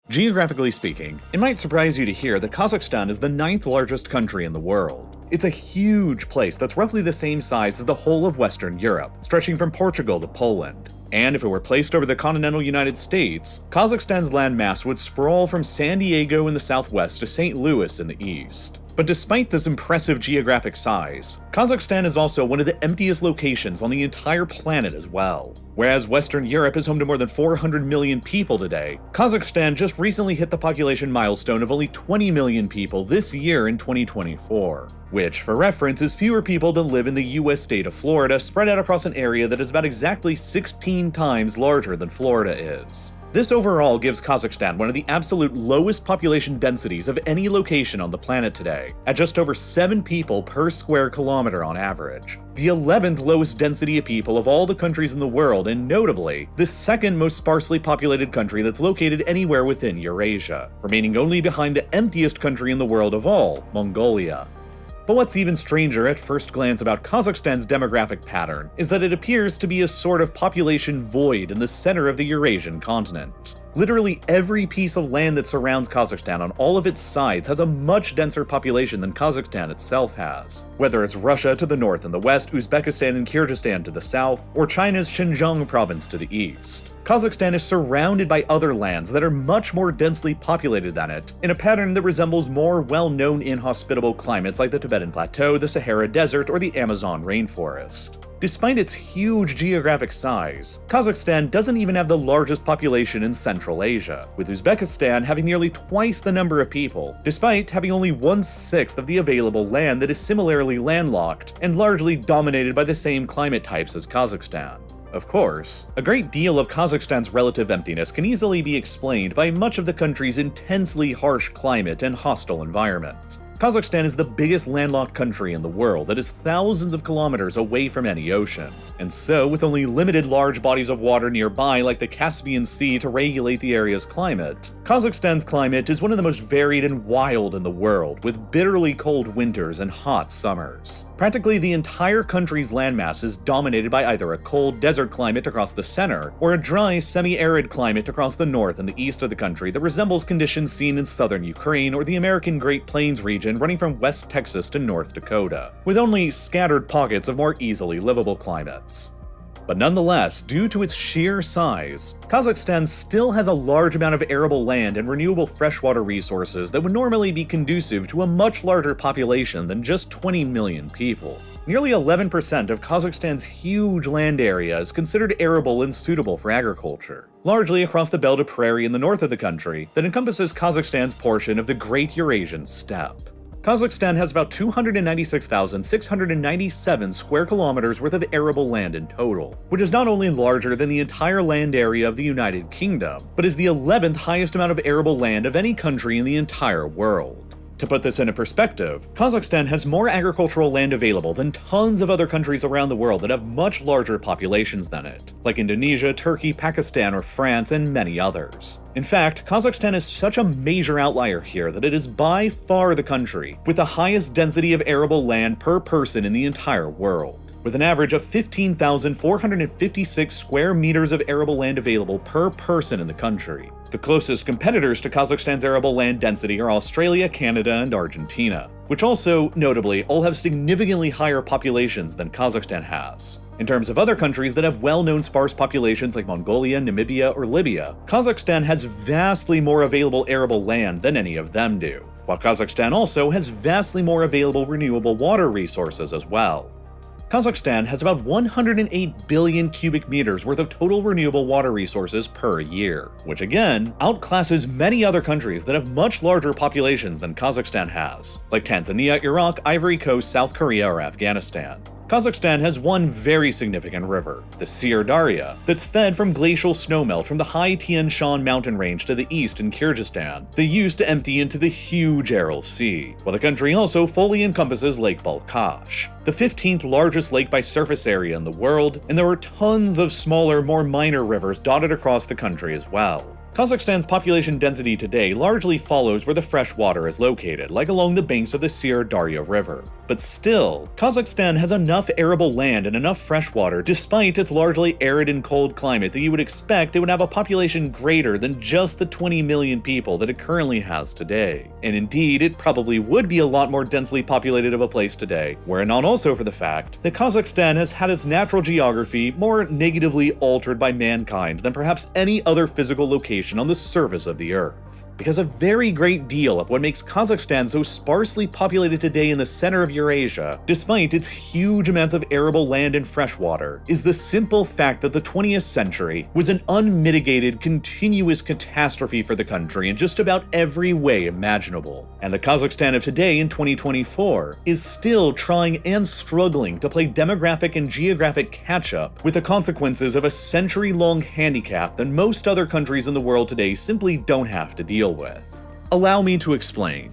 Geographically speaking, it might surprise you to hear that Kazakhstan is the 9th largest country in the world. It's a huge place that's roughly the same size as the whole of Western Europe, stretching from Portugal to Poland. And if it were placed over the continental United States, Kazakhstan's landmass would sprawl from San Diego in the southwest to St. Louis in the east. But despite this impressive geographic size, Kazakhstan is also one of the emptiest locations on the entire planet as well. Whereas Western Europe is home to more than 400 million people today, Kazakhstan just recently hit the population milestone of only 20 million people this year in 2024. Which, for reference, is fewer people than live in the US state of Florida, spread out across an area that is about exactly 16 times larger than Florida is. This overall gives Kazakhstan one of the absolute lowest population densities of any location on the planet today, at just over 7 people per square kilometer on average. The 11th lowest density of people of all the countries in the world, and notably, the second most sparsely populated country that's located anywhere within Eurasia, remaining only behind the emptiest country in the world of all, Mongolia. But what's even stranger at first glance about Kazakhstan's demographic pattern is that it appears to be a sort of population void in the center of the Eurasian continent. Literally every piece of land that surrounds Kazakhstan on all of its sides has a much denser population than Kazakhstan itself has. Whether it's Russia to the north and the west, Uzbekistan and Kyrgyzstan to the south, or China's Xinjiang province to the east, Kazakhstan is surrounded by other lands that are much more densely populated than it, in a pattern that resembles more well-known inhospitable climates like the Tibetan Plateau, the Sahara Desert, or the Amazon rainforest. Despite its huge geographic size, Kazakhstan doesn't even have the largest population in Central Asia, with Uzbekistan having nearly twice the number of people, despite having only 1/6 of the available land that is similarly landlocked and largely dominated by the same climate types as Kazakhstan. Of course, a great deal of Kazakhstan's relative emptiness can easily be explained by much of the country's intensely harsh climate and hostile environment. Kazakhstan is the biggest landlocked country in the world that is thousands of kilometers away from any ocean. And so, with only limited large bodies of water nearby like the Caspian Sea to regulate the area's climate, Kazakhstan's climate is one of the most varied and wild in the world, with bitterly cold winters and hot summers. Practically the entire country's landmass is dominated by either a cold desert climate across the center, or a dry semi-arid climate across the north and the east of the country that resembles conditions seen in southern Ukraine or the American Great Plains region running from West Texas to North Dakota, with only scattered pockets of more easily livable climates. But nonetheless, due to its sheer size, Kazakhstan still has a large amount of arable land and renewable freshwater resources that would normally be conducive to a much larger population than just 20 million people. Nearly 11% of Kazakhstan's huge land area is considered arable and suitable for agriculture, largely across the belt of prairie in the north of the country that encompasses Kazakhstan's portion of the Great Eurasian Steppe. Kazakhstan has about 296,697 square kilometers worth of arable land in total, which is not only larger than the entire land area of the United Kingdom, but is the 11th highest amount of arable land of any country in the entire world. To put this into perspective, Kazakhstan has more agricultural land available than tons of other countries around the world that have much larger populations than it, like Indonesia, Turkey, Pakistan, or France, and many others. In fact, Kazakhstan is such a major outlier here that it is by far the country with the highest density of arable land per person in the entire world, with an average of 15,456 square meters of arable land available per person in the country. The closest competitors to Kazakhstan's arable land density are Australia, Canada, and Argentina, which also, notably, all have significantly higher populations than Kazakhstan has. In terms of other countries that have well-known sparse populations like Mongolia, Namibia, or Libya, Kazakhstan has vastly more available arable land than any of them do, while Kazakhstan also has vastly more available renewable water resources as well. Kazakhstan has about 108 billion cubic meters worth of total renewable water resources per year, which again outclasses many other countries that have much larger populations than Kazakhstan has, like Tanzania, Iraq, Ivory Coast, South Korea, or Afghanistan. Kazakhstan has one very significant river, the Syr Darya, that's fed from glacial snowmelt from the high Tian Shan mountain range to the east in Kyrgyzstan that used to empty into the huge Aral Sea, while the country also fully encompasses Lake Balkhash, the 15th largest lake by surface area in the world, and there are tons of smaller, more minor rivers dotted across the country as well. Kazakhstan's population density today largely follows where the fresh water is located, like along the banks of the Syr-Darya River. But still, Kazakhstan has enough arable land and enough fresh water, despite its largely arid and cold climate, that you would expect it would have a population greater than just the 20 million people that it currently has today. And indeed, it probably would be a lot more densely populated of a place today, were it not also for the fact that Kazakhstan has had its natural geography more negatively altered by mankind than perhaps any other physical location on the surface of the Earth. Because a very great deal of what makes Kazakhstan so sparsely populated today in the center of Eurasia, despite its huge amounts of arable land and freshwater, is the simple fact that the 20th century was an unmitigated, continuous catastrophe for the country in just about every way imaginable. And the Kazakhstan of today in 2024 is still trying and struggling to play demographic and geographic catch-up with the consequences of a century-long handicap that most other countries in the world today simply don't have to deal with. Allow me to explain.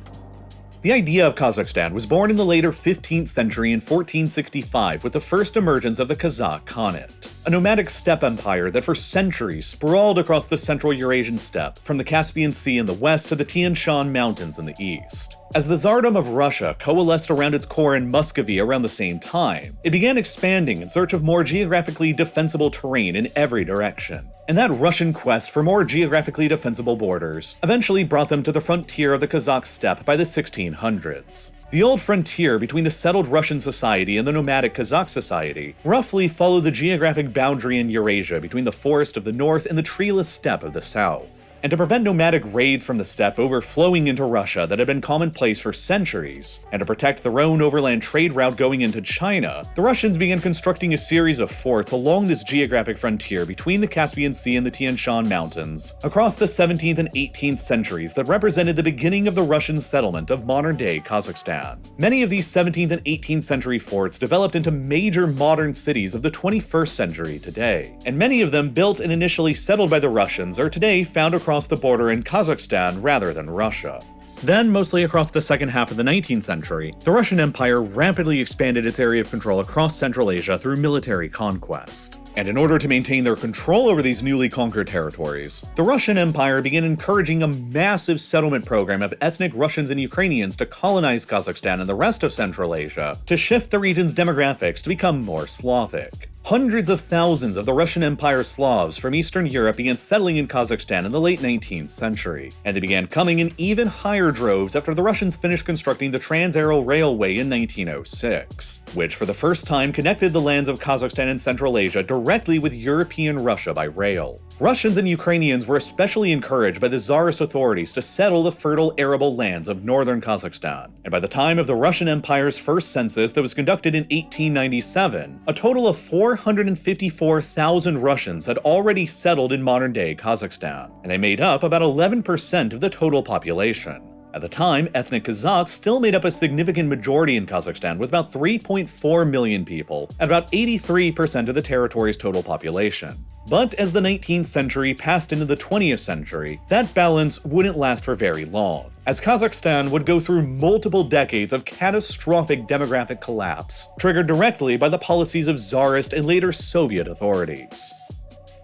The idea of Kazakhstan was born in the later 15th century in 1465 with the first emergence of the Kazakh Khanate, a nomadic steppe empire that for centuries sprawled across the central Eurasian steppe, from the Caspian Sea in the west to the Tian Shan Mountains in the east. As the Tsardom of Russia coalesced around its core in Muscovy around the same time, it began expanding in search of more geographically defensible terrain in every direction. And that Russian quest for more geographically defensible borders eventually brought them to the frontier of the Kazakh steppe by the 1600s. The old frontier between the settled Russian society and the nomadic Kazakh society roughly followed the geographic boundary in Eurasia between the forest of the north and the treeless steppe of the south. And to prevent nomadic raids from the steppe overflowing into Russia that had been commonplace for centuries, and to protect their own overland trade route going into China, the Russians began constructing a series of forts along this geographic frontier between the Caspian Sea and the Tian Shan Mountains across the 17th and 18th centuries that represented the beginning of the Russian settlement of modern-day Kazakhstan. Many of these 17th and 18th century forts developed into major modern cities of the 21st century today, and many of them built and initially settled by the Russians are today found across the border in Kazakhstan rather than Russia. Then, mostly across the second half of the 19th century, the Russian Empire rapidly expanded its area of control across Central Asia through military conquest. And in order to maintain their control over these newly conquered territories, the Russian Empire began encouraging a massive settlement program of ethnic Russians and Ukrainians to colonize Kazakhstan and the rest of Central Asia to shift the region's demographics to become more Slavic. Hundreds of thousands of the Russian Empire Slavs from Eastern Europe began settling in Kazakhstan in the late 19th century, and they began coming in even higher droves after the Russians finished constructing the Trans-Aral Railway in 1906, which for the first time connected the lands of Kazakhstan and Central Asia directly with European Russia by rail. Russians and Ukrainians were especially encouraged by the Tsarist authorities to settle the fertile arable lands of northern Kazakhstan, and by the time of the Russian Empire's first census that was conducted in 1897, a total of 454,000 Russians had already settled in modern-day Kazakhstan, and they made up about 11% of the total population. At the time, ethnic Kazakhs still made up a significant majority in Kazakhstan with about 3.4 million people, at about 83% of the territory's total population. But as the 19th century passed into the 20th century, that balance wouldn't last for very long, as Kazakhstan would go through multiple decades of catastrophic demographic collapse, triggered directly by the policies of Tsarist and later Soviet authorities.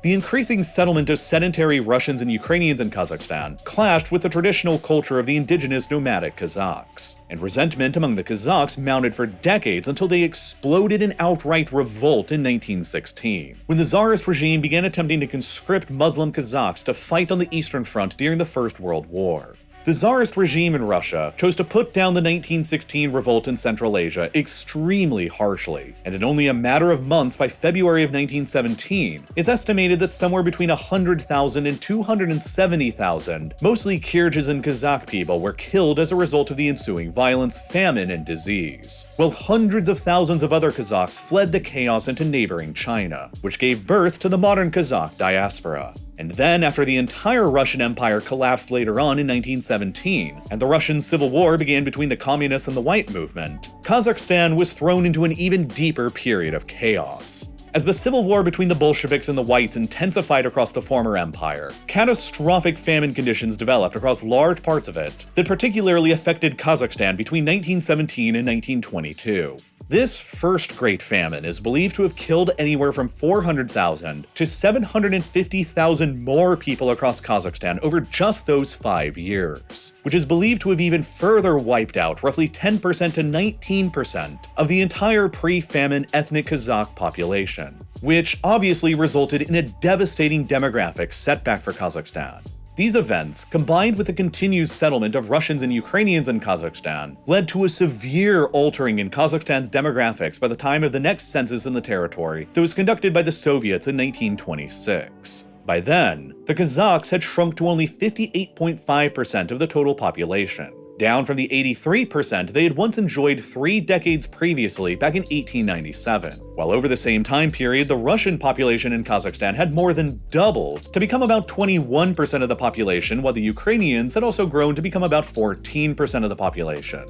The increasing settlement of sedentary Russians and Ukrainians in Kazakhstan clashed with the traditional culture of the indigenous nomadic Kazakhs, and resentment among the Kazakhs mounted for decades until they exploded in outright revolt in 1916, when the Tsarist regime began attempting to conscript Muslim Kazakhs to fight on the Eastern Front during the First World War. The Tsarist regime in Russia chose to put down the 1916 revolt in Central Asia extremely harshly, and in only a matter of months by February of 1917, it's estimated that somewhere between 100,000 and 270,000, mostly Kyrgyz and Kazakh people, were killed as a result of the ensuing violence, famine, and disease, while hundreds of thousands of other Kazakhs fled the chaos into neighboring China, which gave birth to the modern Kazakh diaspora. And then, after the entire Russian Empire collapsed later on in 1917, and the Russian Civil War began between the Communists and the White Movement, Kazakhstan was thrown into an even deeper period of chaos. As the civil war between the Bolsheviks and the Whites intensified across the former empire, catastrophic famine conditions developed across large parts of it that particularly affected Kazakhstan between 1917 and 1922. This first Great Famine is believed to have killed anywhere from 400,000 to 750,000 more people across Kazakhstan over just those 5 years, which is believed to have even further wiped out roughly 10% to 19% of the entire pre-famine ethnic Kazakh population, which obviously resulted in a devastating demographic setback for Kazakhstan. These events, combined with the continued settlement of Russians and Ukrainians in Kazakhstan, led to a severe altering in Kazakhstan's demographics by the time of the next census in the territory that was conducted by the Soviets in 1926. By then, the Kazakhs had shrunk to only 58.5% of the total population, down from the 83% they had once enjoyed 3 decades previously back in 1897, while over the same time period the Russian population in Kazakhstan had more than doubled to become about 21% of the population, while the Ukrainians had also grown to become about 14% of the population.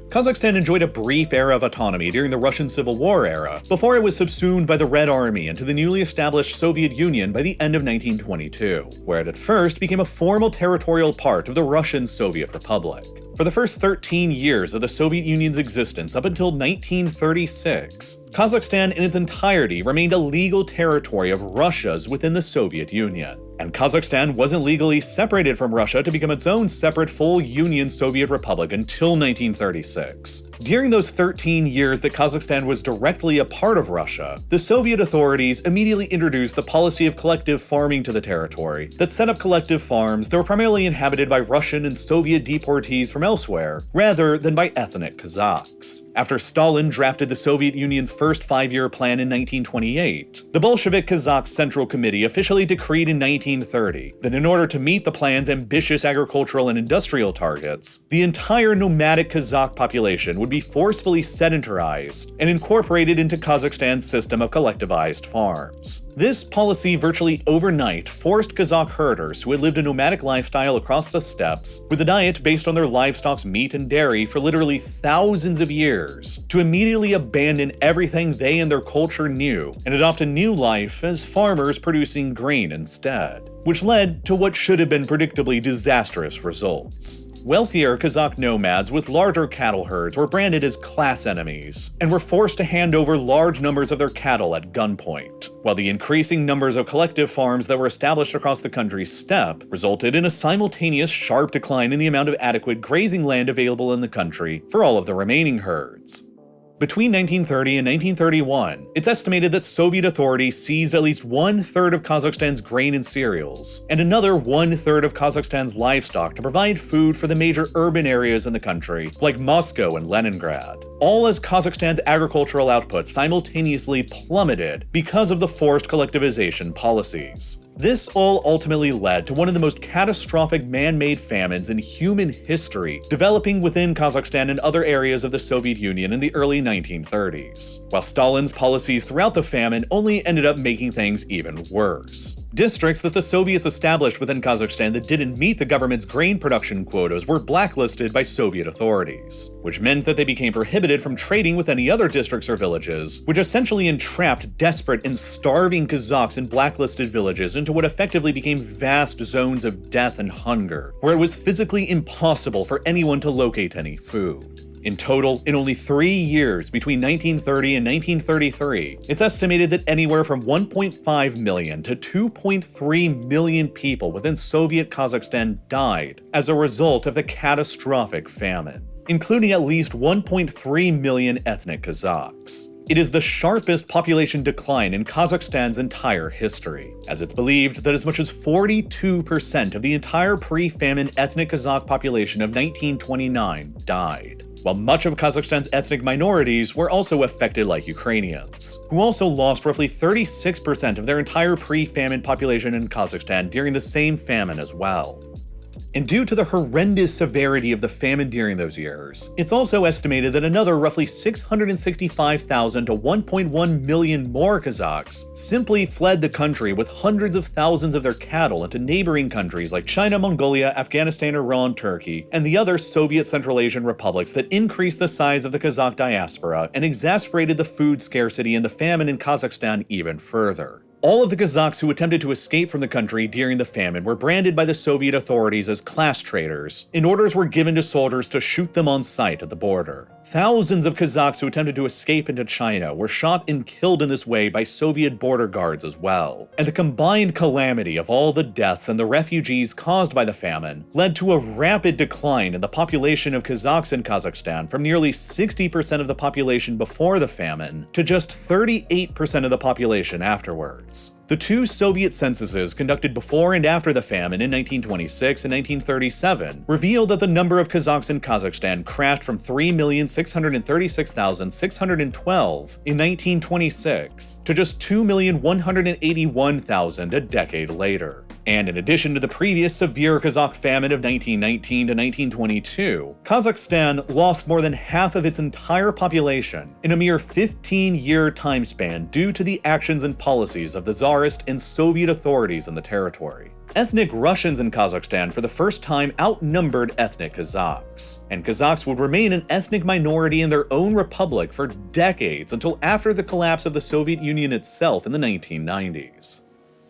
Kazakhstan enjoyed a brief era of autonomy during the Russian Civil War era, before it was subsumed by the Red Army into the newly established Soviet Union by the end of 1922, where it at first became a formal territorial part of the Russian Soviet Republic. For the first 13 years of the Soviet Union's existence up until 1936, Kazakhstan in its entirety remained a legal territory of Russia's within the Soviet Union. And Kazakhstan wasn't legally separated from Russia to become its own separate full Union Soviet Republic until 1936. During those 13 years that Kazakhstan was directly a part of Russia, the Soviet authorities immediately introduced the policy of collective farming to the territory that set up collective farms that were primarily inhabited by Russian and Soviet deportees from elsewhere, rather than by ethnic Kazakhs. After Stalin drafted the Soviet Union's first 5-year plan in 1928, the Bolshevik Kazakh Central Committee officially decreed in 1930 that in order to meet the plan's ambitious agricultural and industrial targets, the entire nomadic Kazakh population would be forcefully sedentarized and incorporated into Kazakhstan's system of collectivized farms. This policy virtually overnight forced Kazakh herders who had lived a nomadic lifestyle across the steppes, with a diet based on their livestock's meat and dairy for literally thousands of years, to immediately abandon everything they and their culture knew and adopt a new life as farmers producing grain instead, which led to what should have been predictably disastrous results. Wealthier Kazakh nomads with larger cattle herds were branded as class enemies and were forced to hand over large numbers of their cattle at gunpoint, while the increasing numbers of collective farms that were established across the country's steppe resulted in a simultaneous sharp decline in the amount of adequate grazing land available in the country for all of the remaining herds. Between 1930 and 1931, it's estimated that Soviet authorities seized at least 1/3 of Kazakhstan's grain and cereals, and another 1/3 of Kazakhstan's livestock to provide food for the major urban areas in the country, like Moscow and Leningrad, all as Kazakhstan's agricultural output simultaneously plummeted because of the forced collectivization policies. This all ultimately led to one of the most catastrophic man-made famines in human history developing within Kazakhstan and other areas of the Soviet Union in the early 1930s, while Stalin's policies throughout the famine only ended up making things even worse. Districts that the Soviets established within Kazakhstan that didn't meet the government's grain production quotas were blacklisted by Soviet authorities, which meant that they became prohibited from trading with any other districts or villages, which essentially entrapped desperate and starving Kazakhs in blacklisted villages into what effectively became vast zones of death and hunger, where it was physically impossible for anyone to locate any food. In total, in only 3 years between 1930 and 1933, it's estimated that anywhere from 1.5 million to 2.3 million people within Soviet Kazakhstan died as a result of the catastrophic famine, including at least 1.3 million ethnic Kazakhs. It is the sharpest population decline in Kazakhstan's entire history, as it's believed that as much as 42% of the entire pre-famine ethnic Kazakh population of 1929 died, while much of Kazakhstan's ethnic minorities were also affected like Ukrainians, who also lost roughly 36% of their entire pre-famine population in Kazakhstan during the same famine as well. And due to the horrendous severity of the famine during those years, it's also estimated that another roughly 665,000 to 1.1 million more Kazakhs simply fled the country with hundreds of thousands of their cattle into neighboring countries like China, Mongolia, Afghanistan, Iran, Turkey, and the other Soviet Central Asian republics that increased the size of the Kazakh diaspora and exacerbated the food scarcity and the famine in Kazakhstan even further. All of the Kazakhs who attempted to escape from the country during the famine were branded by the Soviet authorities as class traitors, and orders were given to soldiers to shoot them on sight at the border. Thousands of Kazakhs who attempted to escape into China were shot and killed in this way by Soviet border guards as well. And the combined calamity of all the deaths and the refugees caused by the famine led to a rapid decline in the population of Kazakhs in Kazakhstan from nearly 60% of the population before the famine to just 38% of the population afterwards. The two Soviet censuses conducted before and after the famine in 1926 and 1937 revealed that the number of Kazakhs in Kazakhstan crashed from 3,636,612 in 1926 to just 2,181,000 a decade later. And in addition to the previous severe Kazakh famine of 1919 to 1922, Kazakhstan lost more than half of its entire population in a mere 15-year time span due to the actions and policies of the Tsarist and Soviet authorities in the territory. Ethnic Russians in Kazakhstan for the first time outnumbered ethnic Kazakhs, and Kazakhs would remain an ethnic minority in their own republic for decades until after the collapse of the Soviet Union itself in the 1990s.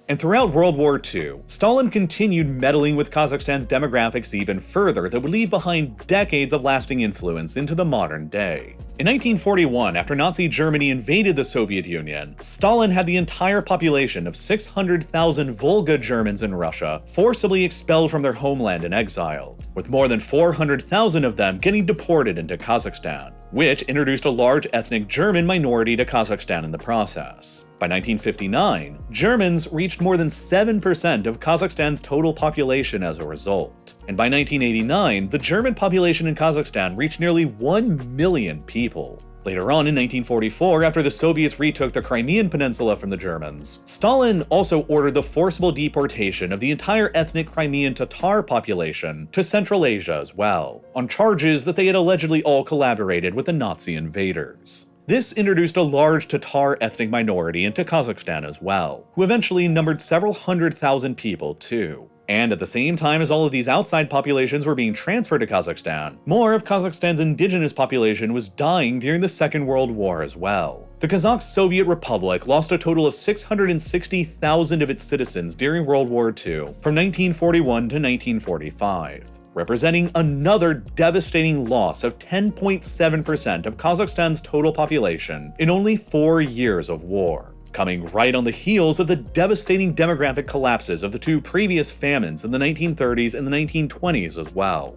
And throughout World War II, Stalin continued meddling with Kazakhstan's demographics even further that would leave behind decades of lasting influence into the modern day. In 1941, after Nazi Germany invaded the Soviet Union, Stalin had the entire population of 600,000 Volga Germans in Russia forcibly expelled from their homeland and exiled, with more than 400,000 of them getting deported into Kazakhstan, which introduced a large ethnic German minority to Kazakhstan in the process. By 1959, Germans reached more than 7% of Kazakhstan's total population as a result. And by 1989, the German population in Kazakhstan reached nearly 1 million people. Later on in 1944, after the Soviets retook the Crimean Peninsula from the Germans, Stalin also ordered the forcible deportation of the entire ethnic Crimean Tatar population to Central Asia as well, on charges that they had allegedly all collaborated with the Nazi invaders. This introduced a large Tatar ethnic minority into Kazakhstan as well, who eventually numbered several 100,000 people too. And at the same time as all of these outside populations were being transferred to Kazakhstan, more of Kazakhstan's indigenous population was dying during the Second World War as well. The Kazakh Soviet Republic lost a total of 660,000 of its citizens during World War II from 1941 to 1945. Representing another devastating loss of 10.7% of Kazakhstan's total population in only 4 years of war, coming right on the heels of the devastating demographic collapses of the two previous famines in the 1930s and the 1920s as well.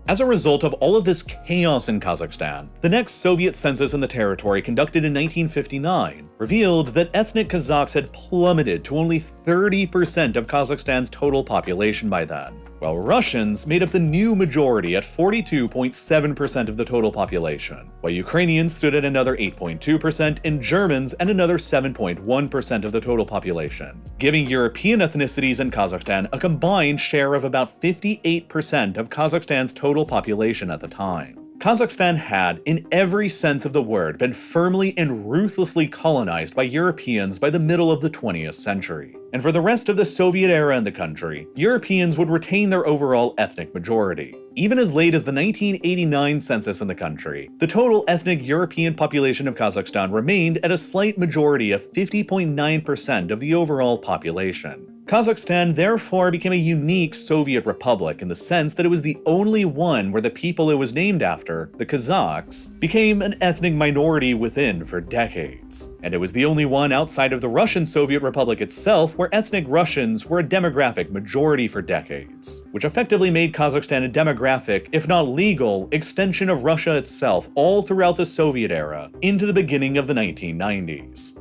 As a result of all of this chaos in Kazakhstan, the next Soviet census in the territory, conducted in 1959, revealed that ethnic Kazakhs had plummeted to only 30% of Kazakhstan's total population by then, while Russians made up the new majority at 42.7% of the total population, while Ukrainians stood at another 8.2% and Germans at another 7.1% of the total population, giving European ethnicities in Kazakhstan a combined share of about 58% of Kazakhstan's total population at the time. Kazakhstan had, in every sense of the word, been firmly and ruthlessly colonized by Europeans by the middle of the 20th century. And for the rest of the Soviet era in the country, Europeans would retain their overall ethnic majority. Even as late as the 1989 census in the country, the total ethnic European population of Kazakhstan remained at a slight majority of 50.9% of the overall population. Kazakhstan therefore became a unique Soviet republic in the sense that it was the only one where the people it was named after, the Kazakhs, became an ethnic minority within for decades. And it was the only one outside of the Russian Soviet Republic itself where ethnic Russians were a demographic majority for decades, which effectively made Kazakhstan a demographic, if not legal, extension of Russia itself all throughout the Soviet era into the beginning of the 1990s.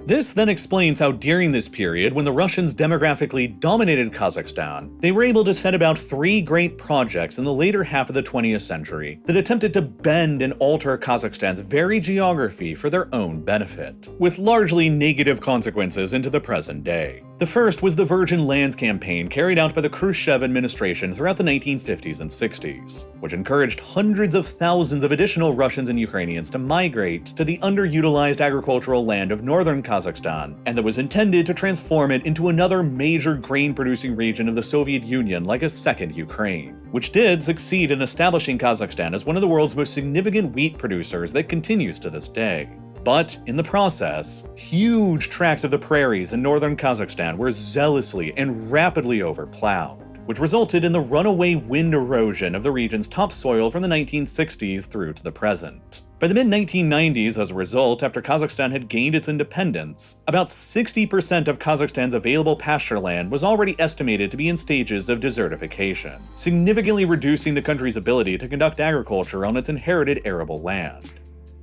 This then explains how during this period, when the Russians demographically dominated Kazakhstan, they were able to set about 3 great projects in the later half of the 20th century that attempted to bend and alter Kazakhstan's very geography for their own benefit, with largely negative consequences into the present day. The first was the Virgin Lands campaign carried out by the Khrushchev administration throughout the 1950s and 60s, which encouraged hundreds of thousands of additional Russians and Ukrainians to migrate to the underutilized agricultural land of northern Kazakhstan, and that was intended to transform it into another major grain-producing region of the Soviet Union like a second Ukraine, which did succeed in establishing Kazakhstan as one of the world's most significant wheat producers that continues to this day. But in the process, huge tracts of the prairies in northern Kazakhstan were zealously and rapidly overplowed, which resulted in the runaway wind erosion of the region's topsoil from the 1960s through to the present. By the mid-1990s, as a result, after Kazakhstan had gained its independence, about 60% of Kazakhstan's available pasture land was already estimated to be in stages of desertification, significantly reducing the country's ability to conduct agriculture on its inherited arable land.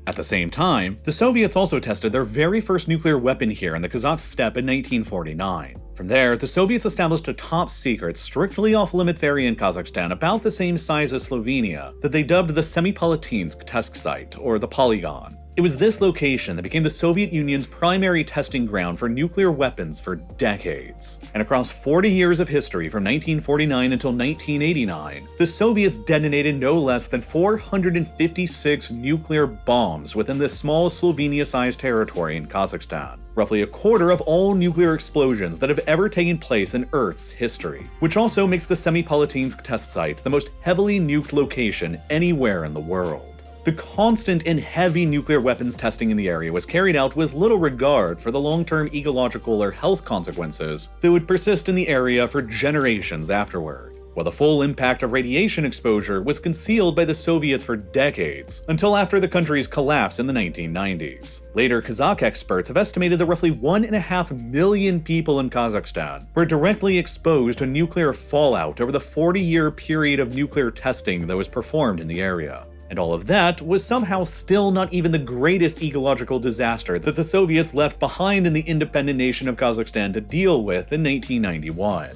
At the same time, the Soviets also tested their very first nuclear weapon here in the Kazakh steppe in 1949. From there, the Soviets established a top-secret, strictly off-limits area in Kazakhstan about the same size as Slovenia that they dubbed the Semipalatinsk test site, or the Polygon. It was this location that became the Soviet Union's primary testing ground for nuclear weapons for decades. And across 40 years of history from 1949 until 1989, the Soviets detonated no less than 456 nuclear bombs within this small Slovenia-sized territory in Kazakhstan, roughly a quarter of all nuclear explosions that have ever taken place in Earth's history, which also makes the Semipalatinsk test site the most heavily nuked location anywhere in the world. The constant and heavy nuclear weapons testing in the area was carried out with little regard for the long-term ecological or health consequences that would persist in the area for generations afterward, while the full impact of radiation exposure was concealed by the Soviets for decades, until after the country's collapse in the 1990s. Later, Kazakh experts have estimated that roughly 1.5 million people in Kazakhstan were directly exposed to nuclear fallout over the 40-year period of nuclear testing that was performed in the area. And all of that was somehow still not even the greatest ecological disaster that the Soviets left behind in the independent nation of Kazakhstan to deal with in 1991.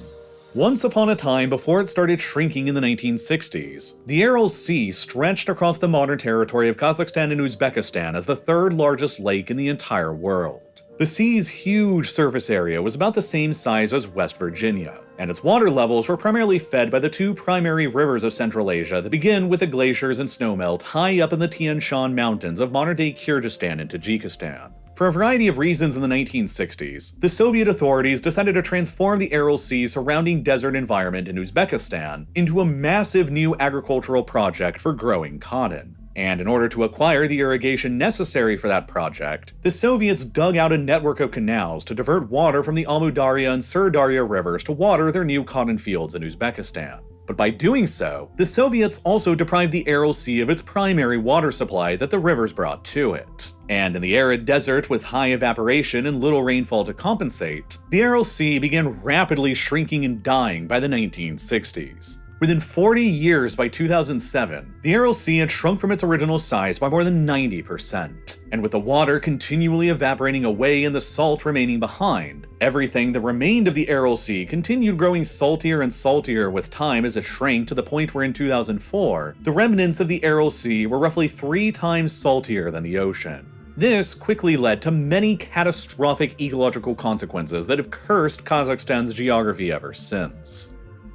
Once upon a time, before it started shrinking in the 1960s, the Aral Sea stretched across the modern territory of Kazakhstan and Uzbekistan as the third largest lake in the entire world. The sea's huge surface area was about the same size as West Virginia, and its water levels were primarily fed by the two primary rivers of Central Asia that begin with the glaciers and snowmelt high up in the Tian Shan Mountains of modern-day Kyrgyzstan and Tajikistan. For a variety of reasons in the 1960s, the Soviet authorities decided to transform the Aral Sea surrounding desert environment in Uzbekistan into a massive new agricultural project for growing cotton. And in order to acquire the irrigation necessary for that project, the Soviets dug out a network of canals to divert water from the Amudarya and Sirdarya rivers to water their new cotton fields in Uzbekistan. But by doing so, the Soviets also deprived the Aral Sea of its primary water supply that the rivers brought to it. And in the arid desert with high evaporation and little rainfall to compensate, the Aral Sea began rapidly shrinking and dying by the 1960s. Within 40 years by 2007, the Aral Sea had shrunk from its original size by more than 90%. And with the water continually evaporating away and the salt remaining behind, everything that remained of the Aral Sea continued growing saltier and saltier with time as it shrank to the point where in 2004, the remnants of the Aral Sea were roughly 3 times saltier than the ocean. This quickly led to many catastrophic ecological consequences that have cursed Kazakhstan's geography ever since.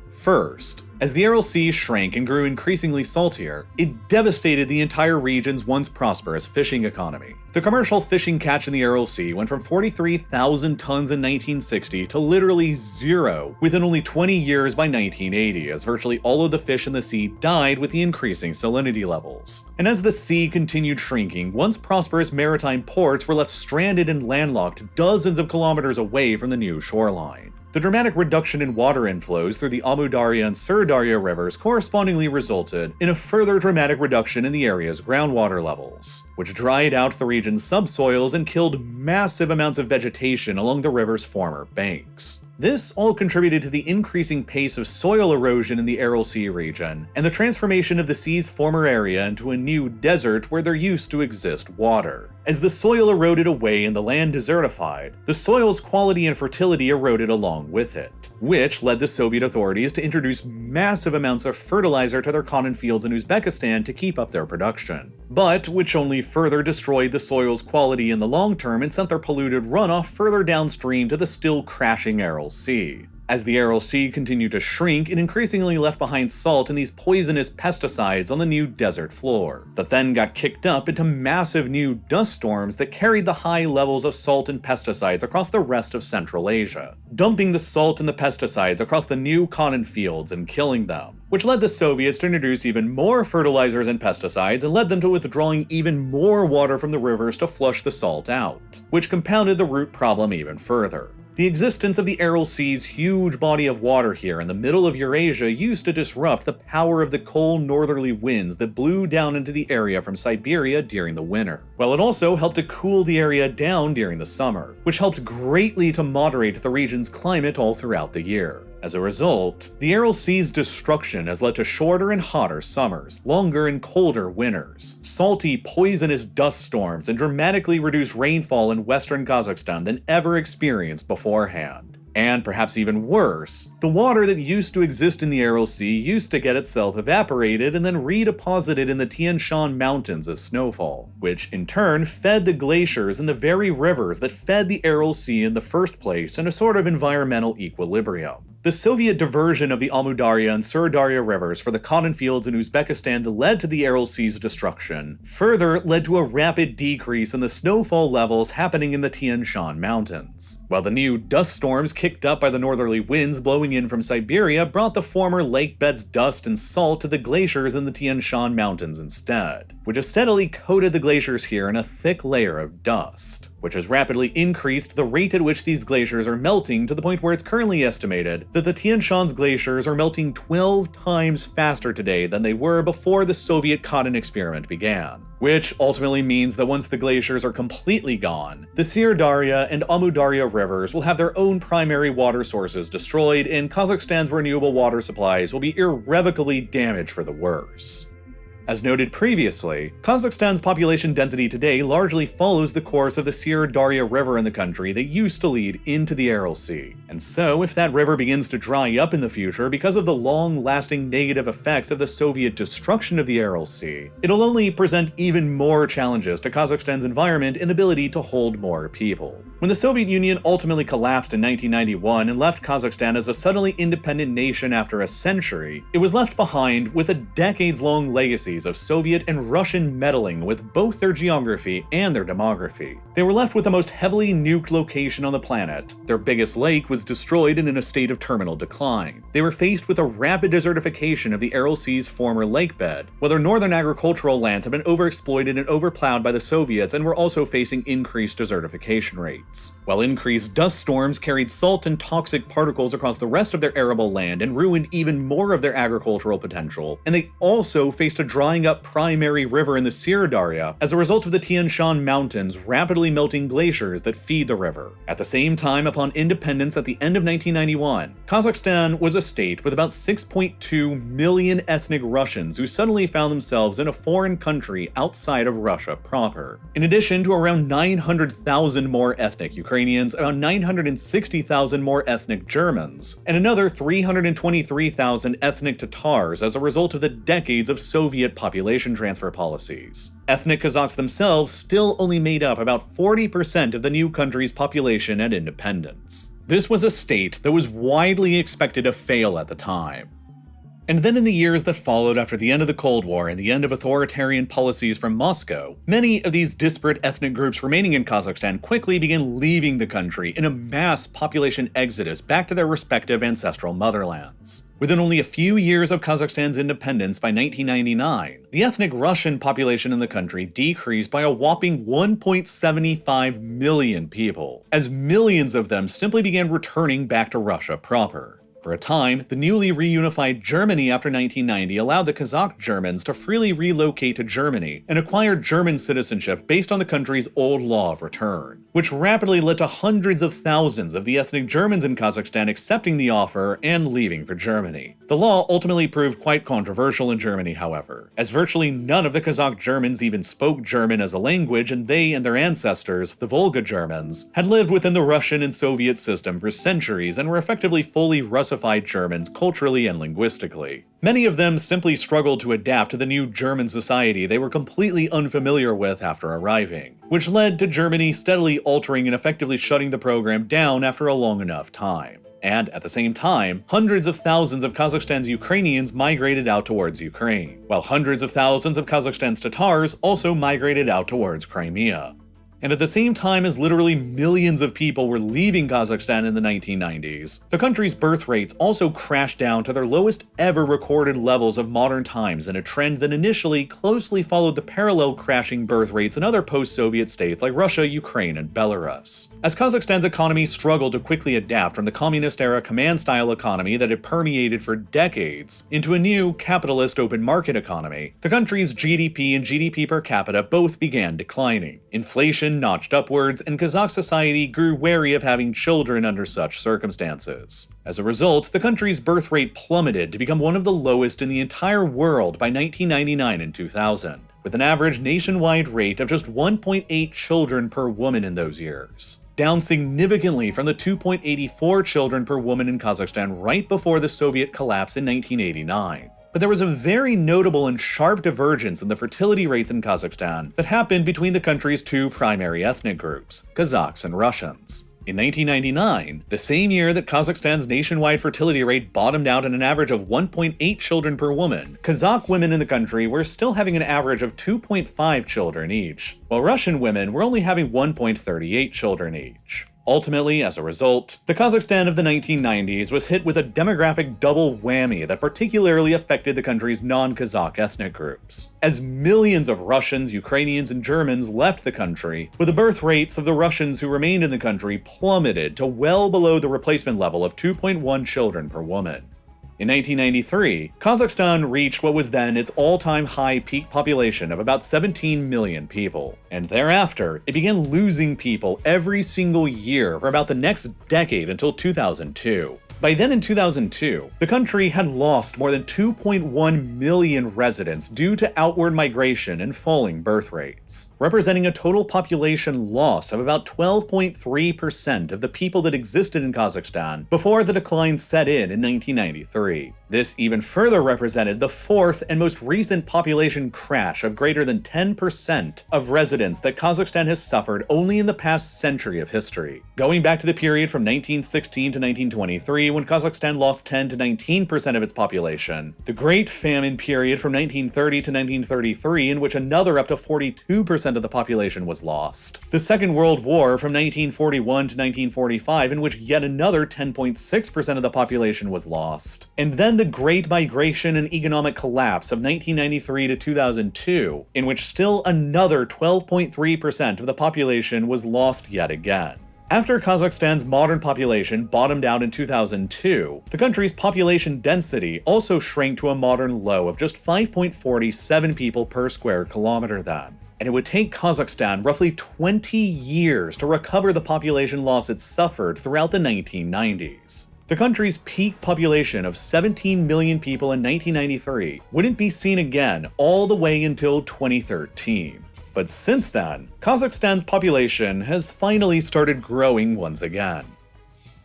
First, as the Aral Sea shrank and grew increasingly saltier, it devastated the entire region's once prosperous fishing economy. The commercial fishing catch in the Aral Sea went from 43,000 tons in 1960 to literally zero within only 20 years by 1980, as virtually all of the fish in the sea died with the increasing salinity levels. And as the sea continued shrinking, once prosperous maritime ports were left stranded and landlocked dozens of kilometers away from the new shoreline. The dramatic reduction in water inflows through the Amudarya and Sirdarya rivers correspondingly resulted in a further dramatic reduction in the area's groundwater levels, which dried out the region's subsoils and killed massive amounts of vegetation along the river's former banks. This all contributed to the increasing pace of soil erosion in the Aral Sea region, and the transformation of the sea's former area into a new desert where there used to exist water. As the soil eroded away and the land desertified, the soil's quality and fertility eroded along with it, which led the Soviet authorities to introduce massive amounts of fertilizer to their cotton fields in Uzbekistan to keep up their production, but which only further destroyed the soil's quality in the long term and sent their polluted runoff further downstream to the still crashing Aral Sea. As the Aral Sea continued to shrink, it increasingly left behind salt and these poisonous pesticides on the new desert floor, that then got kicked up into massive new dust storms that carried the high levels of salt and pesticides across the rest of Central Asia, dumping the salt and the pesticides across the new cotton fields and killing them, which led the Soviets to introduce even more fertilizers and pesticides and led them to withdrawing even more water from the rivers to flush the salt out, which compounded the root problem even further. The existence of the Aral Sea's huge body of water here in the middle of Eurasia used to disrupt the power of the cold northerly winds that blew down into the area from Siberia during the winter, while it also helped to cool the area down during the summer, which helped greatly to moderate the region's climate all throughout the year. As a result, the Aral Sea's destruction has led to shorter and hotter summers, longer and colder winters, salty, poisonous dust storms, and dramatically reduced rainfall in western Kazakhstan than ever experienced beforehand. And perhaps even worse, the water that used to exist in the Aral Sea used to get itself evaporated and then redeposited in the Tian Shan Mountains as snowfall, which in turn fed the glaciers and the very rivers that fed the Aral Sea in the first place in a sort of environmental equilibrium. The Soviet diversion of the Amudarya and Surdarya rivers for the cotton fields in Uzbekistan that led to the Aral Sea's destruction further led to a rapid decrease in the snowfall levels happening in the Tian Shan Mountains, while the new dust storms kicked up by the northerly winds blowing in from Siberia brought the former lake bed's dust and salt to the glaciers in the Tian Shan Mountains instead, which has steadily coated the glaciers here in a thick layer of dust, which has rapidly increased the rate at which these glaciers are melting to the point where it's currently estimated that the Tian Shan's glaciers are melting 12 times faster today than they were before the Soviet cotton experiment began. Which ultimately means that once the glaciers are completely gone, the Surdarya and Amudarya rivers will have their own primary water sources destroyed and Kazakhstan's renewable water supplies will be irrevocably damaged for the worse. As noted previously, Kazakhstan's population density today largely follows the course of the Surdarya River in the country that used to lead into the Aral Sea. And so, if that river begins to dry up in the future because of the long-lasting negative effects of the Soviet destruction of the Aral Sea, it'll only present even more challenges to Kazakhstan's environment and ability to hold more people. When the Soviet Union ultimately collapsed in 1991 and left Kazakhstan as a suddenly independent nation after a century, it was left behind with a decades-long legacy of Soviet and Russian meddling with both their geography and their demography. They were left with the most heavily nuked location on the planet. Their biggest lake was destroyed and in a state of terminal decline. They were faced with a rapid desertification of the Aral Sea's former lake bed, while their northern agricultural lands had been overexploited and overplowed by the Soviets and were also facing increased desertification rates. While increased dust storms carried salt and toxic particles across the rest of their arable land and ruined even more of their agricultural potential, and they also faced a drying up primary river in the Surdarya as a result of the Tian Shan Mountains rapidly melting glaciers that feed the river. At the same time, upon independence at the end of 1991, Kazakhstan was a state with about 6.2 million ethnic Russians who suddenly found themselves in a foreign country outside of Russia proper. In addition to around 900,000 more ethnic Ukrainians, about 960,000 more ethnic Germans, and another 323,000 ethnic Tatars as a result of the decades of Soviet population transfer policies. Ethnic Kazakhs themselves still only made up about 40% of the new country's population at independence. This was a state that was widely expected to fail at the time. And then in the years that followed after the end of the Cold War and the end of authoritarian policies from Moscow, many of these disparate ethnic groups remaining in Kazakhstan quickly began leaving the country in a mass population exodus back to their respective ancestral motherlands. Within only a few years of Kazakhstan's independence by 1999, the ethnic Russian population in the country decreased by a whopping 1.75 million people, as millions of them simply began returning back to Russia proper. For a time, the newly reunified Germany after 1990 allowed the Kazakh Germans to freely relocate to Germany and acquire German citizenship based on the country's old law of return, which rapidly led to hundreds of thousands of the ethnic Germans in Kazakhstan accepting the offer and leaving for Germany. The law ultimately proved quite controversial in Germany, however, as virtually none of the Kazakh Germans even spoke German as a language, and they and their ancestors, the Volga Germans, had lived within the Russian and Soviet system for centuries and were effectively fully Russified Germans culturally and linguistically. Many of them simply struggled to adapt to the new German society they were completely unfamiliar with after arriving, which led to Germany steadily altering and effectively shutting the program down after a long enough time. And at the same time, hundreds of thousands of Kazakhstan's Ukrainians migrated out towards Ukraine, while hundreds of thousands of Kazakhstan's Tatars also migrated out towards Crimea. And at the same time as literally millions of people were leaving Kazakhstan in the 1990s, the country's birth rates also crashed down to their lowest ever recorded levels of modern times in a trend that initially closely followed the parallel crashing birth rates in other post-Soviet states like Russia, Ukraine, and Belarus. As Kazakhstan's economy struggled to quickly adapt from the communist-era command-style economy that had permeated for decades into a new capitalist open market economy, the country's GDP and GDP per capita both began declining. Inflation notched upwards, and Kazakh society grew wary of having children under such circumstances. As a result, the country's birth rate plummeted to become one of the lowest in the entire world by 1999 and 2000, with an average nationwide rate of just 1.8 children per woman in those years, down significantly from the 2.84 children per woman in Kazakhstan right before the Soviet collapse in 1989. But there was a very notable and sharp divergence in the fertility rates in Kazakhstan that happened between the country's two primary ethnic groups, Kazakhs and Russians. In 1999, the same year that Kazakhstan's nationwide fertility rate bottomed out at an average of 1.8 children per woman, Kazakh women in the country were still having an average of 2.5 children each, while Russian women were only having 1.38 children each. Ultimately, as a result, the Kazakhstan of the 1990s was hit with a demographic double whammy that particularly affected the country's non-Kazakh ethnic groups, as millions of Russians, Ukrainians, and Germans left the country, with the birth rates of the Russians who remained in the country plummeted to well below the replacement level of 2.1 children per woman. In 1993, Kazakhstan reached what was then its all-time high peak population of about 17 million people, and thereafter, it began losing people every single year for about the next decade until 2002. By then in 2002, the country had lost more than 2.1 million residents due to outward migration and falling birth rates, representing a total population loss of about 12.3% of the people that existed in Kazakhstan before the decline set in 1993. This even further represented the fourth and most recent population crash of greater than 10% of residents that Kazakhstan has suffered only in the past century of history. Going back to the period from 1916 to 1923, when Kazakhstan lost 10 to 19% of its population, the Great Famine period from 1930 to 1933, in which another up to 42% of the population was lost, the Second World War from 1941 to 1945, in which yet another 10.6% of the population was lost, and then the Great Migration and economic collapse of 1993 to 2002, in which still another 12.3% of the population was lost yet again. After Kazakhstan's modern population bottomed out in 2002, the country's population density also shrank to a modern low of just 5.47 people per square kilometer then. And it would take Kazakhstan roughly 20 years to recover the population loss it suffered throughout the 1990s. The country's peak population of 17 million people in 1993 wouldn't be seen again all the way until 2013. But since then, Kazakhstan's population has finally started growing once again.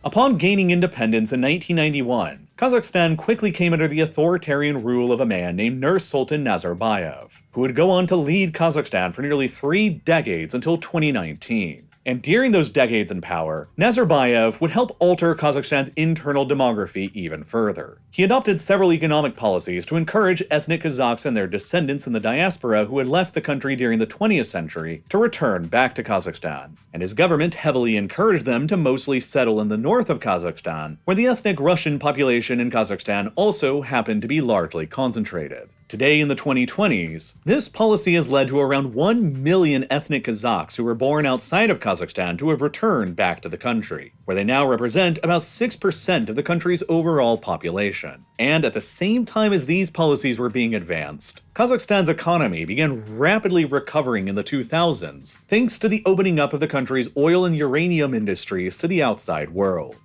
Upon gaining independence in 1991, Kazakhstan quickly came under the authoritarian rule of a man named Nursultan Nazarbayev, who would go on to lead Kazakhstan for nearly 3 decades until 2019. And during those decades in power, Nazarbayev would help alter Kazakhstan's internal demography even further. He adopted several economic policies to encourage ethnic Kazakhs and their descendants in the diaspora who had left the country during the 20th century to return back to Kazakhstan. And his government heavily encouraged them to mostly settle in the north of Kazakhstan, where the ethnic Russian population in Kazakhstan also happened to be largely concentrated. Today in the 2020s, this policy has led to around 1 million ethnic Kazakhs who were born outside of Kazakhstan to have returned back to the country, where they now represent about 6% of the country's overall population. And at the same time as these policies were being advanced, Kazakhstan's economy began rapidly recovering in the 2000s, thanks to the opening up of the country's oil and uranium industries to the outside world.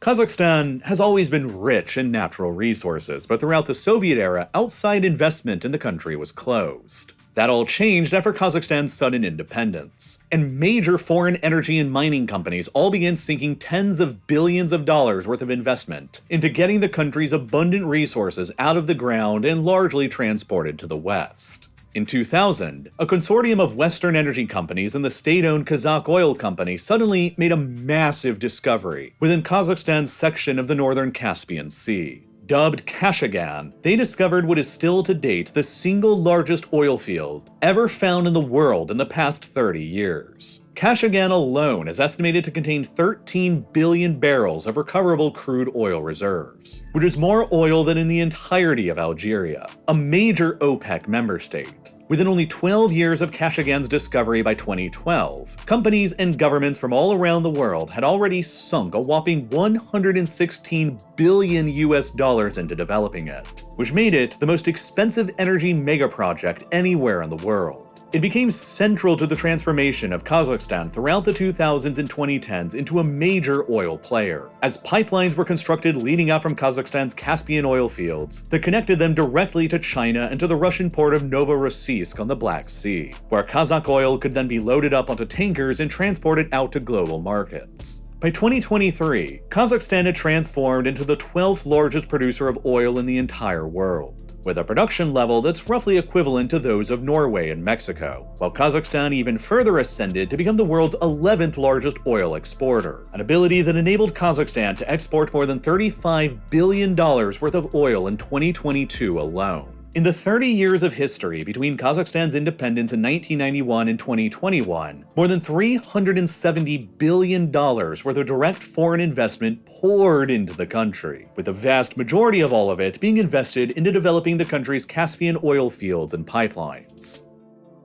Kazakhstan has always been rich in natural resources, but throughout the Soviet era, outside investment in the country was closed. That all changed after Kazakhstan's sudden independence, and major foreign energy and mining companies all began sinking tens of billions of dollars worth of investment into getting the country's abundant resources out of the ground and largely transported to the West. In 2000, a consortium of Western energy companies and the state-owned Kazakh oil company suddenly made a massive discovery within Kazakhstan's section of the northern Caspian Sea. Dubbed Kashagan, they discovered what is still to date the single largest oil field ever found in the world in the past 30 years. Kashagan alone is estimated to contain 13 billion barrels of recoverable crude oil reserves, which is more oil than in the entirety of Algeria, a major OPEC member state. Within only 12 years of Kashagan's discovery by 2012, companies and governments from all around the world had already sunk a whopping $116 billion into developing it, which made it the most expensive energy megaproject anywhere in the world. It became central to the transformation of Kazakhstan throughout the 2000s and 2010s into a major oil player, as pipelines were constructed leading out from Kazakhstan's Caspian oil fields that connected them directly to China and to the Russian port of Novorossiysk on the Black Sea, where Kazakh oil could then be loaded up onto tankers and transported out to global markets. By 2023, Kazakhstan had transformed into the 12th largest producer of oil in the entire world, with a production level that's roughly equivalent to those of Norway and Mexico, while Kazakhstan even further ascended to become the world's 11th largest oil exporter, an ability that enabled Kazakhstan to export more than $35 billion worth of oil in 2022 alone. In the 30 years of history between Kazakhstan's independence in 1991 and 2021, more than $370 billion worth of direct foreign investment poured into the country, with the vast majority of all of it being invested into developing the country's Caspian oil fields and pipelines.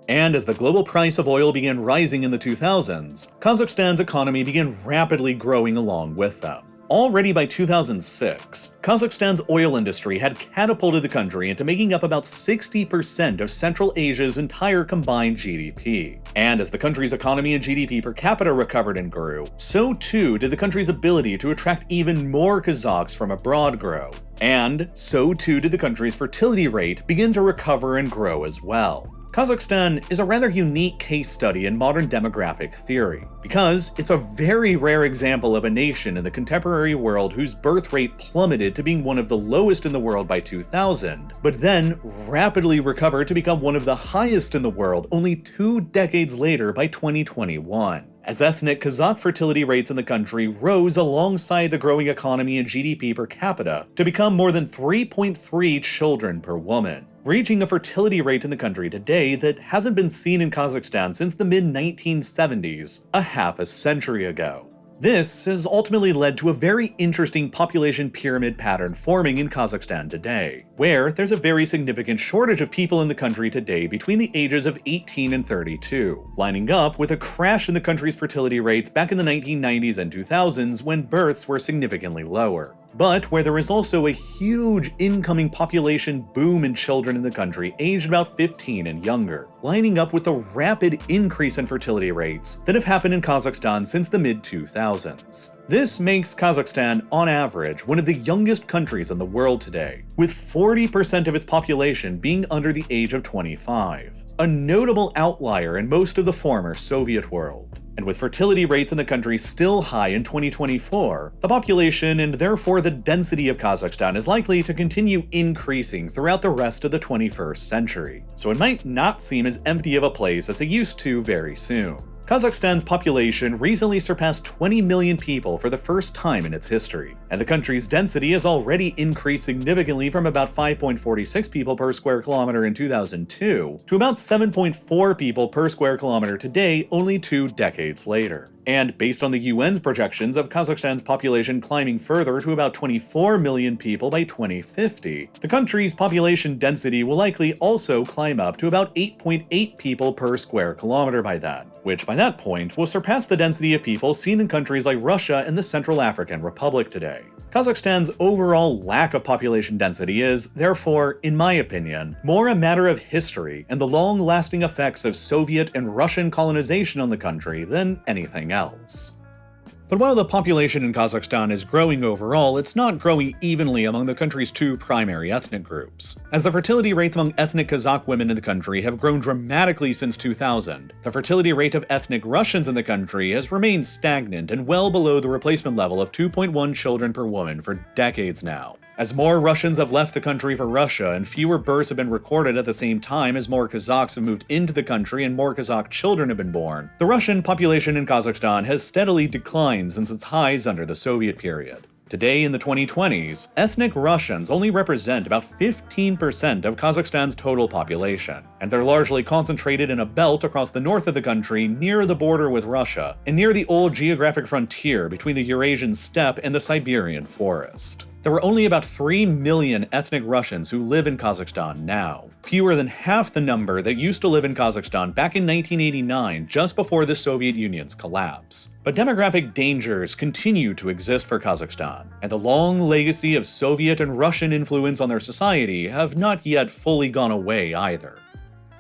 And as the global price of oil began rising in the 2000s, Kazakhstan's economy began rapidly growing along with them. Already by 2006, Kazakhstan's oil industry had catapulted the country into making up about 60% of Central Asia's entire combined GDP. And as the country's economy and GDP per capita recovered and grew, so too did the country's ability to attract even more Kazakhs from abroad grow. And so too did the country's fertility rate begin to recover and grow as well. Kazakhstan is a rather unique case study in modern demographic theory, because it's a very rare example of a nation in the contemporary world whose birth rate plummeted to being one of the lowest in the world by 2000, but then rapidly recovered to become one of the highest in the world only 2 decades later by 2021. As ethnic Kazakh fertility rates in the country rose alongside the growing economy and GDP per capita to become more than 3.3 children per woman, reaching a fertility rate in the country today that hasn't been seen in Kazakhstan since the mid-1970s, a half a century ago. This has ultimately led to a very interesting population pyramid pattern forming in Kazakhstan today, where there's a very significant shortage of people in the country today between the ages of 18 and 32, lining up with a crash in the country's fertility rates back in the 1990s and 2000s when births were significantly lower, but where there is also a huge incoming population boom in children in the country aged about 15 and younger, lining up with the rapid increase in fertility rates that have happened in Kazakhstan since the mid-2000s. This makes Kazakhstan, on average, one of the youngest countries in the world today, with 40% of its population being under the age of 25, a notable outlier in most of the former Soviet world. And with fertility rates in the country still high in 2024, the population and therefore the density of Kazakhstan is likely to continue increasing throughout the rest of the 21st century, so it might not seem as empty of a place as it used to very soon. Kazakhstan's population recently surpassed 20 million people for the first time in its history, and the country's density has already increased significantly from about 5.46 people per square kilometer in 2002 to about 7.4 people per square kilometer today, only 2 decades later. And based on the UN's projections of Kazakhstan's population climbing further to about 24 million people by 2050, the country's population density will likely also climb up to about 8.8 people per square kilometer by then, which by that point will surpass the density of people seen in countries like Russia and the Central African Republic today. Kazakhstan's overall lack of population density is, therefore, in my opinion, more a matter of history and the long-lasting effects of Soviet and Russian colonization on the country than anything else. But while the population in Kazakhstan is growing overall, it's not growing evenly among the country's 2 primary ethnic groups. As the fertility rates among ethnic Kazakh women in the country have grown dramatically since 2000, the fertility rate of ethnic Russians in the country has remained stagnant and well below the replacement level of 2.1 children per woman for decades now. As more Russians have left the country for Russia and fewer births have been recorded at the same time as more Kazakhs have moved into the country and more Kazakh children have been born, the Russian population in Kazakhstan has steadily declined since its highs under the Soviet period. Today, in the 2020s, ethnic Russians only represent about 15% of Kazakhstan's total population, and they're largely concentrated in a belt across the north of the country near the border with Russia, and near the old geographic frontier between the Eurasian steppe and the Siberian forest. There are only about 3 million ethnic Russians who live in Kazakhstan now, fewer than half the number that used to live in Kazakhstan back in 1989, just before the Soviet Union's collapse. But demographic dangers continue to exist for Kazakhstan, and the long legacy of Soviet and Russian influence on their society have not yet fully gone away either.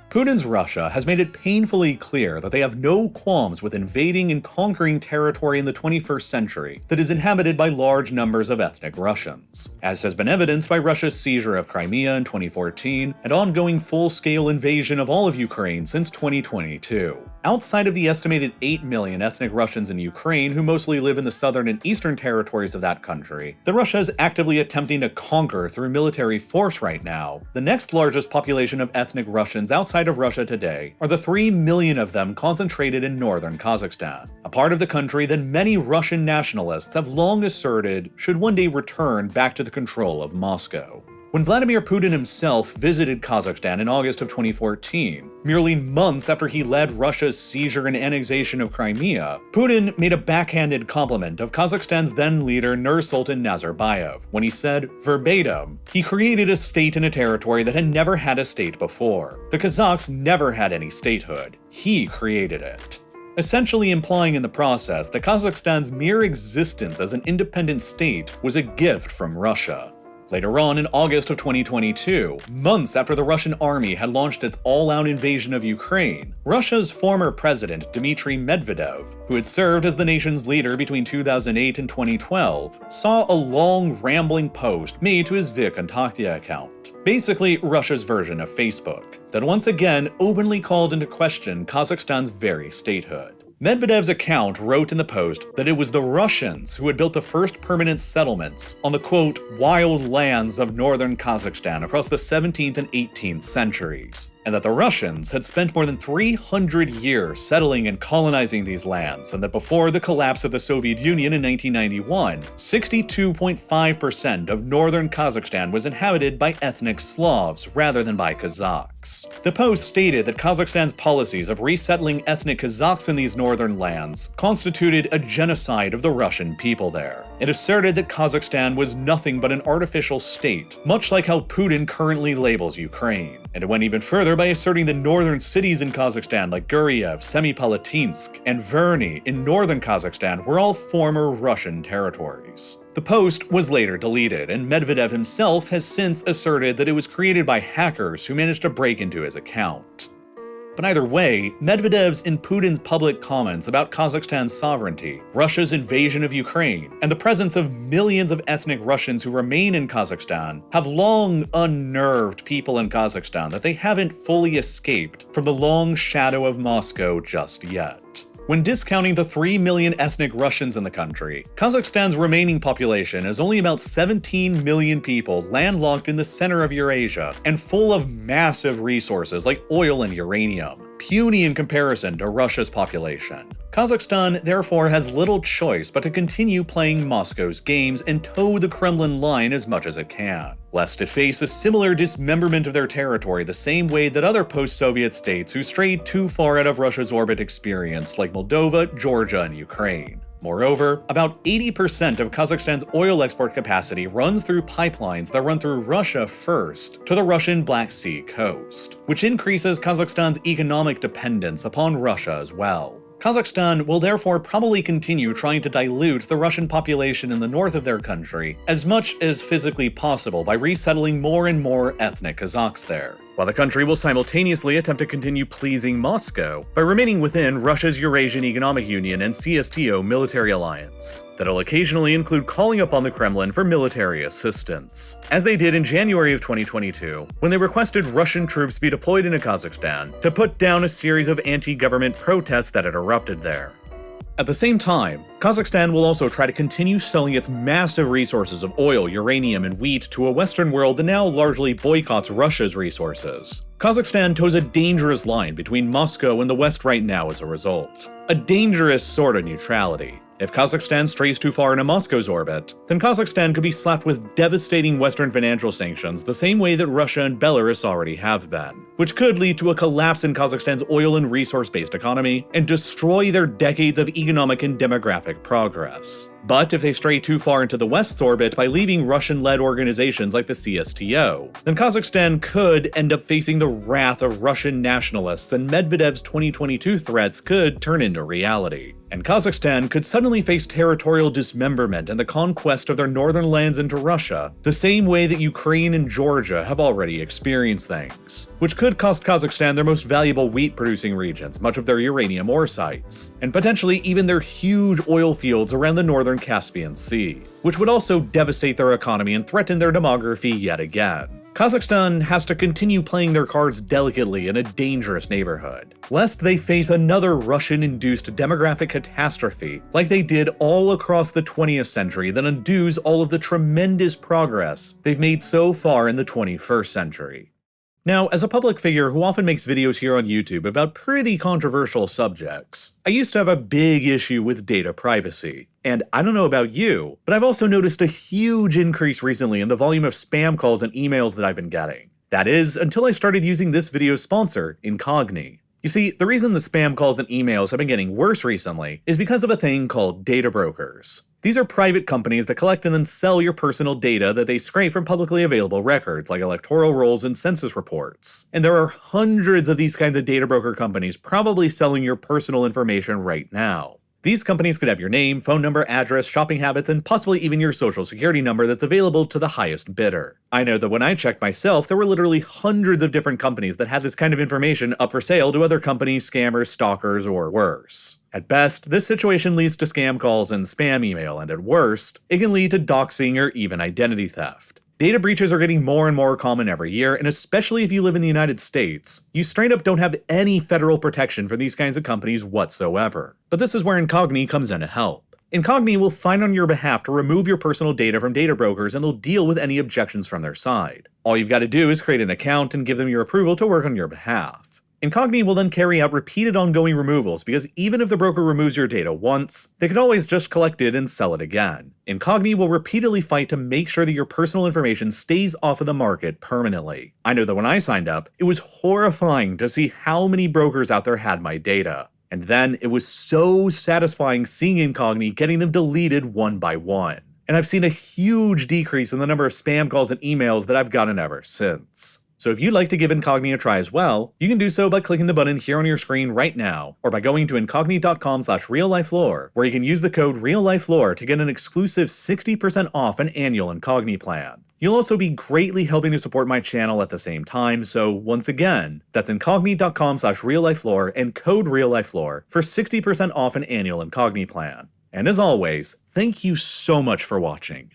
Putin's Russia has made it painfully clear that they have no qualms with invading and conquering territory in the 21st century that is inhabited by large numbers of ethnic Russians, as has been evidenced by Russia's seizure of Crimea in 2014 and ongoing full-scale invasion of all of Ukraine since 2022. Outside of the estimated 8 million ethnic Russians in Ukraine who mostly live in the southern and eastern territories of that country, that Russia is actively attempting to conquer through military force right now, the next largest population of ethnic Russians outside of Russia today are the 3 million of them concentrated in northern Kazakhstan, a part of the country that many Russian nationalists have long asserted should one day return back to the control of Moscow. When Vladimir Putin himself visited Kazakhstan in August of 2014, merely months after he led Russia's seizure and annexation of Crimea, Putin made a backhanded compliment of Kazakhstan's then leader Nursultan Nazarbayev when he said, verbatim, he created a state in a territory that had never had a state before. The Kazakhs never had any statehood. He created it. Essentially implying in the process that Kazakhstan's mere existence as an independent state was a gift from Russia. Later on, in August of 2022, months after the Russian army had launched its all-out invasion of Ukraine, Russia's former president, Dmitry Medvedev, who had served as the nation's leader between 2008 and 2012, saw a long, rambling post made to his VKontakte account, basically Russia's version of Facebook, that once again openly called into question Kazakhstan's very statehood. Medvedev's account wrote in the post that it was the Russians who had built the first permanent settlements on the, quote, wild lands of northern Kazakhstan across the 17th and 18th centuries, and that the Russians had spent more than 300 years settling and colonizing these lands, and that before the collapse of the Soviet Union in 1991, 62.5% of northern Kazakhstan was inhabited by ethnic Slavs rather than by Kazakhs. The post stated that Kazakhstan's policies of resettling ethnic Kazakhs in these northern lands constituted a genocide of the Russian people there. It asserted that Kazakhstan was nothing but an artificial state, much like how Putin currently labels Ukraine. And it went even further by asserting that northern cities in Kazakhstan like Guryev, Semipalatinsk, and Verny in northern Kazakhstan were all former Russian territories. The post was later deleted, and Medvedev himself has since asserted that it was created by hackers who managed to break into his account. But either way, Medvedev's and Putin's public comments about Kazakhstan's sovereignty, Russia's invasion of Ukraine, and the presence of millions of ethnic Russians who remain in Kazakhstan have long unnerved people in Kazakhstan that they haven't fully escaped from the long shadow of Moscow just yet. When discounting the 3 million ethnic Russians in the country, Kazakhstan's remaining population is only about 17 million people landlocked in the center of Eurasia and full of massive resources like oil and uranium, puny in comparison to Russia's population. Kazakhstan therefore has little choice but to continue playing Moscow's games and toe the Kremlin line as much as it can, lest it face a similar dismemberment of their territory the same way that other post-Soviet states who strayed too far out of Russia's orbit experienced, like Moldova, Georgia, and Ukraine. Moreover, about 80% of Kazakhstan's oil export capacity runs through pipelines that run through Russia first to the Russian Black Sea coast, which increases Kazakhstan's economic dependence upon Russia as well. Kazakhstan will therefore probably continue trying to dilute the Russian population in the north of their country as much as physically possible by resettling more and more ethnic Kazakhs there, while the country will simultaneously attempt to continue pleasing Moscow by remaining within Russia's Eurasian Economic Union and CSTO military alliance. That'll occasionally include calling upon the Kremlin for military assistance, as they did in January of 2022, when they requested Russian troops be deployed into Kazakhstan to put down a series of anti-government protests that had erupted there. At the same time, Kazakhstan will also try to continue selling its massive resources of oil, uranium, and wheat to a Western world that now largely boycotts Russia's resources. Kazakhstan toes a dangerous line between Moscow and the West right now as a result. A dangerous sort of neutrality. If Kazakhstan strays too far into Moscow's orbit, then Kazakhstan could be slapped with devastating Western financial sanctions the same way that Russia and Belarus already have been, which could lead to a collapse in Kazakhstan's oil and resource-based economy and destroy their decades of economic and demographic progress. But if they stray too far into the West's orbit by leaving Russian-led organizations like the CSTO, then Kazakhstan could end up facing the wrath of Russian nationalists, and Medvedev's 2022 threats could turn into reality. And Kazakhstan could suddenly face territorial dismemberment and the conquest of their northern lands into Russia, the same way that Ukraine and Georgia have already experienced things, which could cost Kazakhstan their most valuable wheat-producing regions, much of their uranium ore sites, and potentially even their huge oil fields around the northern Caspian Sea, which would also devastate their economy and threaten their demography yet again. Kazakhstan has to continue playing their cards delicately in a dangerous neighborhood, lest they face another Russian-induced demographic catastrophe like they did all across the 20th century that undoes all of the tremendous progress they've made so far in the 21st century. Now, as a public figure who often makes videos here on YouTube about pretty controversial subjects, I used to have a big issue with data privacy. And I don't know about you, but I've also noticed a huge increase recently in the volume of spam calls and emails that I've been getting. That is, until I started using this video's sponsor, Incogni. You see, the reason the spam calls and emails have been getting worse recently is because of a thing called data brokers. These are private companies that collect and then sell your personal data that they scrape from publicly available records like electoral rolls and census reports. And there are hundreds of these kinds of data broker companies probably selling your personal information right now. These companies could have your name, phone number, address, shopping habits, and possibly even your social security number that's available to the highest bidder. I know that when I checked myself, there were literally hundreds of different companies that had this kind of information up for sale to other companies, scammers, stalkers, or worse. At best, this situation leads to scam calls and spam email, and at worst, it can lead to doxing or even identity theft. Data breaches are getting more and more common every year, and especially if you live in the United States, you straight up don't have any federal protection for these kinds of companies whatsoever. But this is where Incogni comes in to help. Incogni will fight on your behalf to remove your personal data from data brokers, and they'll deal with any objections from their side. All you've got to do is create an account and give them your approval to work on your behalf. Incogni will then carry out repeated ongoing removals, because even if the broker removes your data once, they can always just collect it and sell it again. Incogni will repeatedly fight to make sure that your personal information stays off of the market permanently. I know that when I signed up, it was horrifying to see how many brokers out there had my data. And then it was so satisfying seeing Incogni getting them deleted one by one. And I've seen a huge decrease in the number of spam calls and emails that I've gotten ever since. So if you'd like to give Incogni a try as well, you can do so by clicking the button here on your screen right now, or by going to incogni.com/RealLifeLore, where you can use the code RealLifeLore to get an exclusive 60% off an annual Incogni plan. You'll also be greatly helping to support my channel at the same time, so once again, that's incogni.com/RealLifeLore and code RealLifeLore for 60% off an annual Incogni plan. And as always, thank you so much for watching.